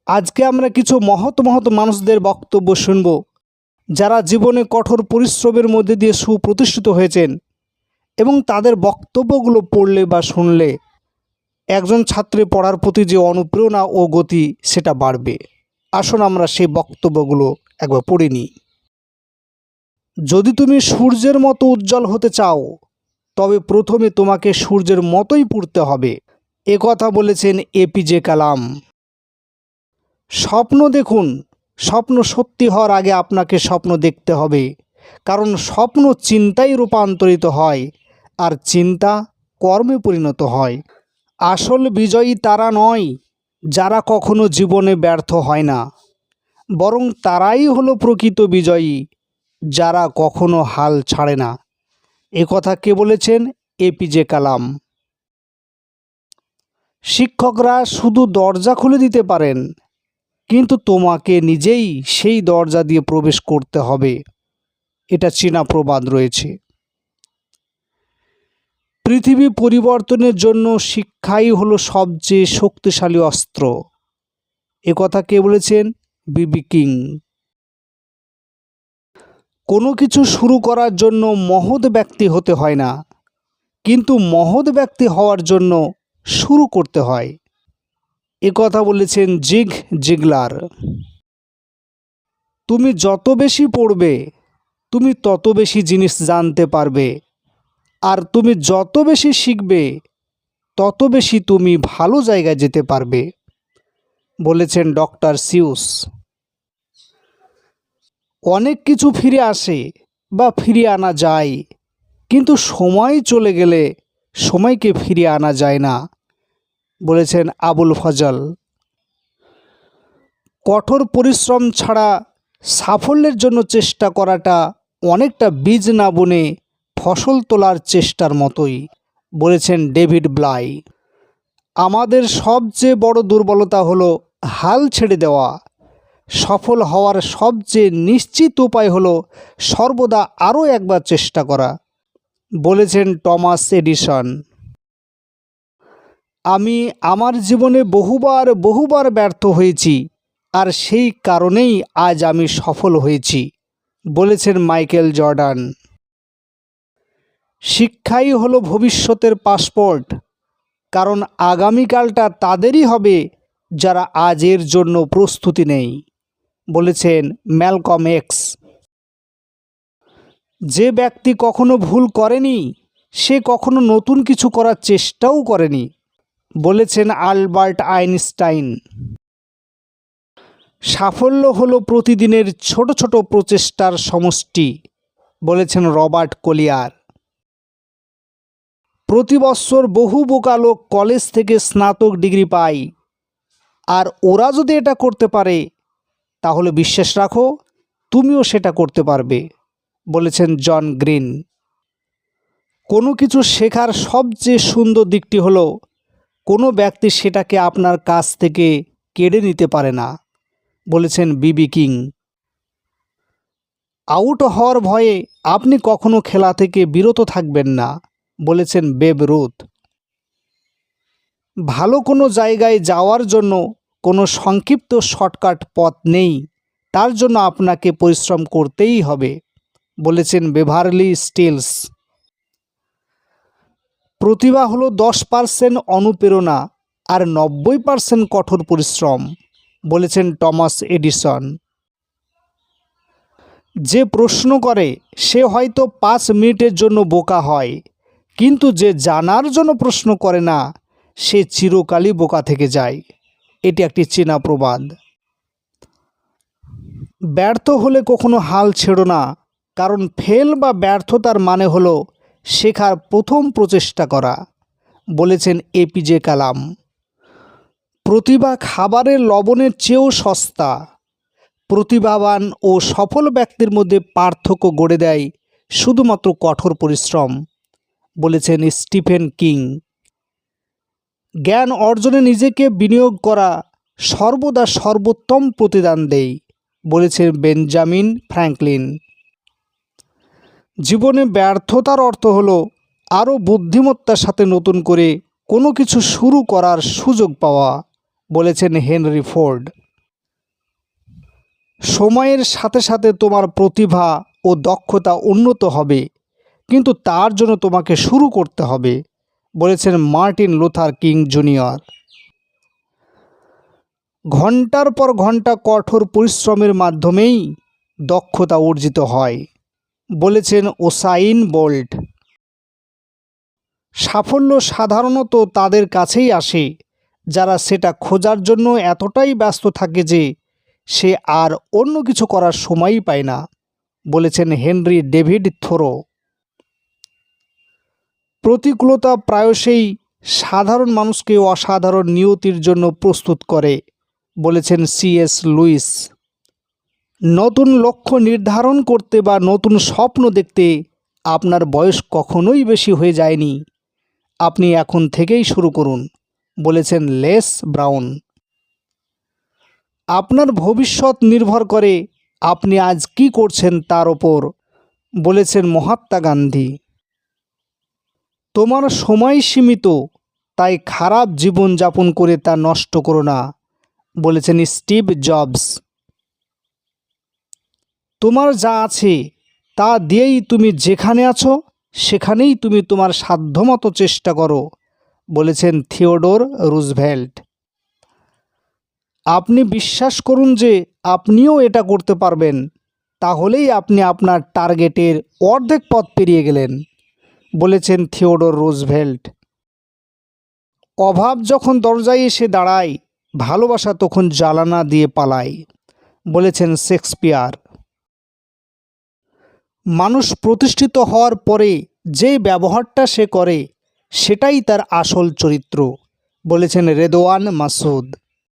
আজকে আমরা কিছু মহৎ মহৎ মানুষদের বক্তব্য শুনব, যারা জীবনে কঠোর পরিশ্রমের মধ্যে দিয়ে সুপ্রতিষ্ঠিত হয়েছেন, এবং তাদের বক্তব্যগুলো পড়লে বা শুনলে একজন ছাত্রের পড়ার প্রতি যে অনুপ্রেরণা ও গতি সেটা বাড়বে। আসুন আমরা সেই বক্তব্যগুলো একবার পড়ে নিই। যদি তুমি সূর্যের মতো উজ্জ্বল হতে চাও, তবে প্রথমে তোমাকে সূর্যের মতোই পড়তে হবে। এ কথা বলেছেন এপিজে কালাম। স্বপ্ন দেখুন, স্বপ্ন সত্যি হওয়ার আগে আপনাকে স্বপ্ন দেখতে হবে, কারণ স্বপ্ন চিন্তায় রূপান্তরিত হয় আর চিন্তা কর্মে পরিণত হয়। আসল বিজয়ী তারা নয় যারা কখনো জীবনে ব্যর্থ হয় না, বরং তারাই হলো প্রকৃত বিজয়ী যারা কখনো হাল ছাড়ে না। এ কথা কে বলেছেন? এপিজে কালাম। শিক্ষকরা শুধু দরজা খুলে দিতে পারেন, কিন্তু তোমাকে নিজেই সেই দরজা দিয়ে প্রবেশ করতে হবে। এটা চীনা প্রবাদ রয়েছে। পৃথিবী পরিবর্তনের জন্য শিক্ষাই হলো সবচেয়ে শক্তিশালী অস্ত্র। এ কথা কে বলেছেন? বিবি কিং। কোনো কিছু শুরু করার জন্য মহৎ ব্যক্তি হতে হয় না, কিন্তু মহৎ ব্যক্তি হওয়ার জন্য শুরু করতে হয়। এ কথা বলেছেন জিগ জিগলার। তুমি যত বেশি পড়বে, তুমি তত বেশি জিনিস জানতে পারবে, আর তুমি যত বেশি শিখবে, তত বেশি তুমি ভালো জায়গায় যেতে পারবে, বলেছেন ডক্টর সিউস। অনেক কিছু ফিরে আসে বা ফিরিয়ে আনা যায়, কিন্তু সময় চলে গেলে সময়কে ফিরিয়ে আনা যায় না, বলেছেন আবুল ফজল। কঠোর পরিশ্রম ছাড়া সাফল্যের জন্য চেষ্টা করাটা অনেকটা বীজ না বুনে ফসল তোলার চেষ্টার মতোই, বলেছেন ডেভিড ব্লাই। আমাদের সবচেয়ে বড় দুর্বলতা হলো হাল ছেড়ে দেওয়া। সফল হওয়ার সবচেয়ে নিশ্চিত উপায় হলো সর্বদা আরও একবার চেষ্টা করা, বলেছেন টমাস এডিসন। আমি আমার জীবনে বহুবার ব্যর্থ হয়েছি, আর সেই কারণেই আজ আমি সফল হয়েছি, বলেছেন মাইকেল জর্ডান। শিক্ষাই হলো ভবিষ্যতের পাসপোর্ট, কারণ আগামীকালটা তাদেরই হবে যারা আজের জন্য প্রস্তুতি নেই, বলেছেন ম্যালকম এক্স। যে ব্যক্তি কখনো ভুল করেনি, সে কখনো নতুন কিছু করার চেষ্টাও করেনি, বলেছেন আলবার্ট আইনস্টাইন। সাফল্য হলো প্রতিদিনের ছোট ছোট প্রচেষ্টার সমষ্টি, বলেছেন রবার্ট কলিয়ার। প্রতি বছর বহু বোকা লোক কলেজ থেকে স্নাতক ডিগ্রি পায়, আর ওরা যদি এটা করতে পারে, তাহলে বিশ্বাস রাখো তুমিও সেটা করতে পারবে, বলেছেন জন গ্রিন। কোনো কিছু শেখার সবচেয়ে সুন্দর দিকটি হলো কোনো ব্যক্তি সেটাকে আপনার কাছ থেকে কেড়ে নিতে পারে না, বলেছেন বিবি কিং। আউট হওয়ার ভয়ে আপনি কখনো খেলা থেকে বিরত থাকবেন না, বলেছেন বেব রুথ। ভালো কোনো জায়গায় যাওয়ার জন্য কোনো সংক্ষিপ্ত শর্টকাট পথ নেই, তার জন্য আপনাকে পরিশ্রম করতেই হবে, বলেছেন বেভারলি স্টিলস। প্রতিভা হলো 10% অনুপ্রেরণা আর 90% কঠোর পরিশ্রম, বলেছেন টমাস এডিসন। যে প্রশ্ন করে সে হয়তো 5 মিনিটের জন্য বোকা হয়, কিন্তু যে জানার জন্য প্রশ্ন করে না, সে চিরকালই বোকা থেকে যায়। এটি একটি চীনা প্রবাদ। ব্যর্থ হলে কখনো হাল ছেড়ো না, কারণ ফেল বা ব্যর্থতার মানে হলো শেখার প্রথম প্রচেষ্টা করা, বলেছেন এপিজে কালাম। প্রতিভা খাবারের লবণের চেয়েও সস্তা। প্রতিভাবান ও সফল ব্যক্তির মধ্যে পার্থক্য গড়ে দেয় শুধুমাত্র কঠোর পরিশ্রম, বলেছেন স্টিফেন কিং। জ্ঞান অর্জনে নিজেকে বিনিয়োগ করা সর্বদা সর্বোত্তম প্রতিদান দেয়, বলেছেন বেঞ্জামিন ফ্র্যাঙ্কলিন। জীবনে ব্যর্থতার অর্থ হলো আরও বুদ্ধিমত্তার সাথে নতুন করে কোনো কিছু শুরু করার সুযোগ পাওয়া, বলেছেন হেনরি ফোর্ড। সময়ের সাথে সাথে তোমার প্রতিভা ও দক্ষতা উন্নত হবে, কিন্তু তার জন্য তোমাকে শুরু করতে হবে, বলেছেন মার্টিন লুথার কিং জুনিয়র। ঘন্টার পর ঘন্টা কঠোর পরিশ্রমের মাধ্যমেই দক্ষতা অর্জিত হয়, বলেছেন উসাইন বোল্ট। সাফল্য সাধারণত তাদের কাছেই আসে যারা সেটা খোঁজার জন্য এতটাই ব্যস্ত থাকে যে সে আর অন্য কিছু করার সময়ই পায় না, বলেছেন হেনরি ডেভিড থোরো। প্রতিকূলতা প্রায়শই সাধারণ মানুষকে অসাধারণ নিয়তির জন্য প্রস্তুত করে, বলেছেন সিএস লুইস। নতুন লক্ষ্য নির্ধারণ করতে বা নতুন স্বপ্ন দেখতে আপনার বয়স কখনোই বেশি হয়ে যায়নি। আপনি এখন থেকেই শুরু করুন, বলেছেন লেস ব্রাউন। আপনার ভবিষ্যৎ নির্ভর করে আপনি আজ কি করছেন তার ওপর, বলেছেন মহাত্মা গান্ধী। তোমার সময় সীমিত, তাই খারাপ জীবন যাপন করে তা নষ্ট করো না, বলেছেন স্টিভ জবস। তোমার যা আছে তা দিয়েই তুমি যেখানে আছো সেখানেই তুমি তোমার সাধ্যমতো চেষ্টা করো, বলেছেন থিওডোর রুজভেল্ট। আপনি বিশ্বাস করুন যে আপনিও এটা করতে পারবেন, তাহলেই আপনি আপনার টার্গেটের অর্ধেক পথ পেরিয়ে গেলেন, বলেছেন থিওডোর রুজভেল্ট। অভাব যখন দরজায় এসে দাঁড়ায়, ভালোবাসা তখন জ্বালানা দিয়ে পালায়, বলেছেন শেক্সপিয়ার। মানুষ প্রতিষ্ঠিত হওয়ার পরে যে ব্যবহারটা সে করে সেটাই তার আসল চরিত্র, বলেছেন রেদওয়ান মাসুদ।